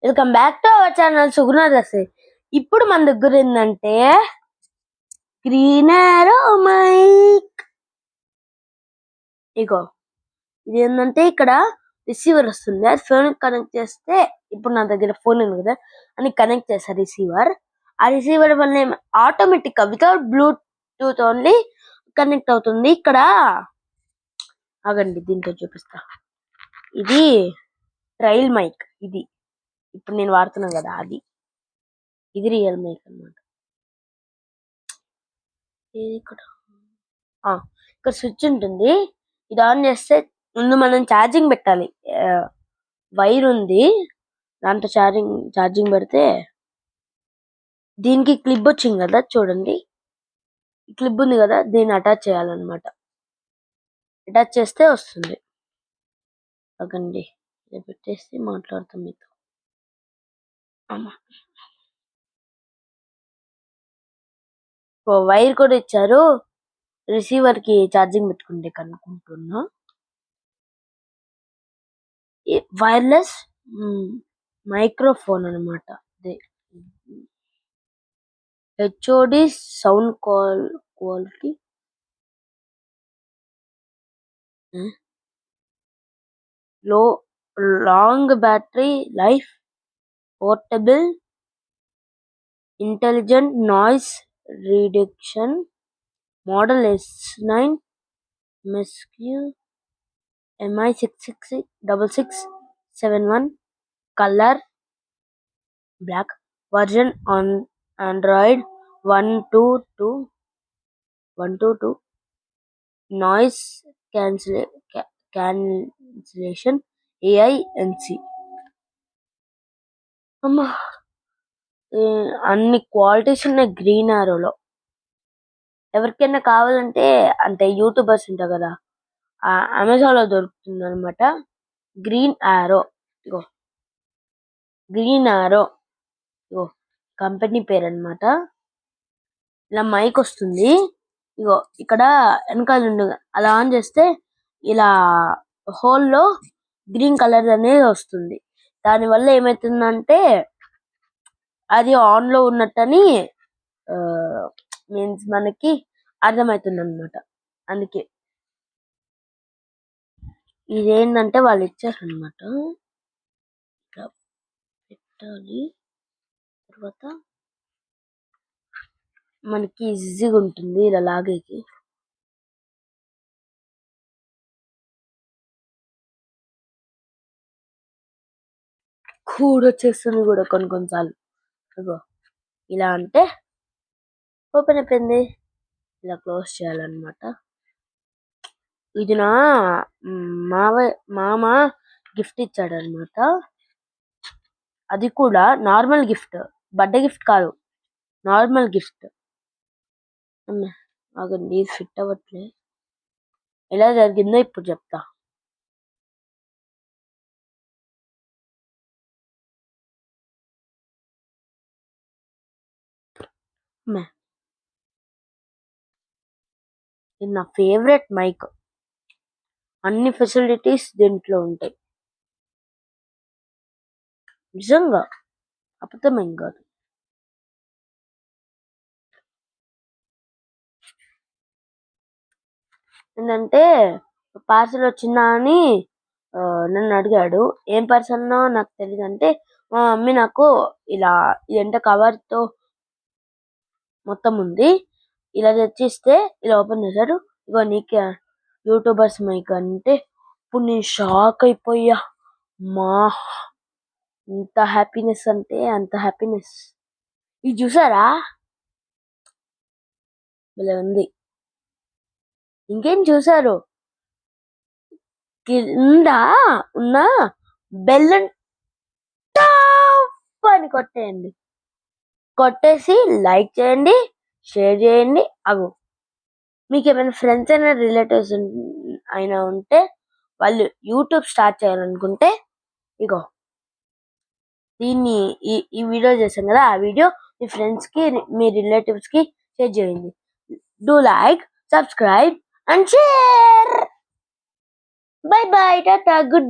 Welcome back to our channel Suguna Dasa. ఇప్పుడు మన దగ్గర ఏంటంటే గ్రీన్ ఆరో మైక్. ఇగో ఇది ఏంటంటే ఇక్కడ రిసీవర్ వస్తుంది. అది ఫోన్ కనెక్ట్ చేస్తే ఇప్పుడు నా దగ్గర ఫోన్ ఉంది కదా అని కనెక్ట్ చేస్తా రిసీవర్. ఆ రిసీవర్ వల్ల ఆటోమేటిక్ గా వితౌట్ బ్లూటూత్ ఓన్లీ కనెక్ట్ అవుతుంది. ఇక్కడ ఆగండి దీంతో చూపిస్తా. ఇది ట్రయల్ మైక్. ఇది ఇప్పుడు నేను వాడుతున్నాను కదా ఇది రియల్ మైక్ అన్నమాట. ఇక్కడ స్విచ్ ఉంటుంది. ఇది ఆన్ చేస్తే ముందు మనం ఛార్జింగ్ పెట్టాలి. వైర్ ఉంది, దాంట్లో ఛార్జింగ్ పెడితే దీనికి క్లిప్ వచ్చింది కదా చూడండి. ఈ క్లిప్ ఉంది కదా, దీన్ని అటాచ్ చేయాలన్నమాట. అటాచ్ చేస్తే వస్తుంది. అగండి ఇది పెట్టేసి మాట్లాడతాం మీతో. వైర్ కూడా ఇచ్చారు. రిసీవర్ కి ఛార్జింగ్ పెట్టుకుంటే కనుక్కుంటున్నా. వైర్లెస్ మైక్రోఫోన్ అనమాట. HOD sound quality, long battery life, portable, intelligent noise reduction, model S9 MSQ MI666671, colour black, version on Android 1.2, noise cancellation AINC. అన్ని క్వాలిటీస్ ఉన్నాయి గ్రీన్ ఆరోలో. ఎవరికైనా కావాలంటే అంటే యూట్యూబర్స్ ఉంటారు కదా, అమెజాన్ లో దొరుకుతుంది అనమాట. గ్రీన్ ఆరో. ఇగో గ్రీన్ ఆరో, ఇగో కంపెనీ పేరు అనమాట. ఇలా మైక్ వస్తుంది. ఇగో ఇక్కడ వెనకాల అలా ఆన్ చేస్తే ఇలా హోల్లో గ్రీన్ కలర్ అనేది వస్తుంది. దాని వల్ల ఏమైతుందంటే అది ఆన్ లో ఉన్నట్టని మీన్స్ మనకి అర్థమవుతుంది అనమాట. అందుకే ఇదేంటంటే వాళ్ళు ఇచ్చారనమాట. పెట్టాలి, తర్వాత మనకి ఈజీగా ఉంటుంది ఇలా లాగేకి. కూడా వచ్చేస్తుంది కూడా కొన్నిసార్లు. ఇలా అంటే ఓపెన్ అయిపోయింది. ఇలా క్లోజ్ చేయాలన్నమాట. ఇది నా మామ గిఫ్ట్ ఇచ్చాడు అనమాట. అది కూడా నార్మల్ గిఫ్ట్, బర్త్డే గిఫ్ట్ కాదు, నార్మల్ గిఫ్ట్. ఆగండి ఇది ఫిట్ అవ్వట్లే. ఎలా జరిగిందో ఇప్పుడు చెప్తా. ఇది నా ఫేవరెట్ మైక్. అన్ని ఫెసిలిటీస్ దీంట్లో ఉంటాయి. నిజంగా అబద్ధమేం కాదు. ఏంటంటే పార్సల్ వచ్చిందా అని నన్ను అడిగాడు. ఏం పార్సల్ నాకు తెలియదు అంటే, మా మమ్మీ నాకు ఇలా ఇదంటే కవర్ తో మొత్తం ఉంది, ఇలా తెచ్చిస్తే ఇలా ఓపెన్ చేశాడు. ఇగో నీకే యూట్యూబర్స్ మైక్ అంటే ఇప్పుడు నేను షాక్ అయిపోయా. మా ఎంత హ్యాపీనెస్ అంటే అంత హ్యాపీనెస్. ఇది చూసారా, భలే ఉంది. ఇంకేం చూసారు, కింద ఉన్న బెల్ అని కొట్టేయండి. కొట్టేసి లైక్ చేయండి, షేర్ చేయండి. మీకు ఏమైనా ఫ్రెండ్స్ అయినా రిలేటివ్స్ అయినా ఉంటే వాళ్ళు యూట్యూబ్ స్టార్ట్ చేయాలనుకుంటే ఇగో దీన్ని ఈ వీడియో చేశాం కదా, ఆ వీడియో మీ ఫ్రెండ్స్ కి మీ రిలేటివ్స్ కి షేర్ చేయండి. Do like, subscribe and share. By by, Tata, good.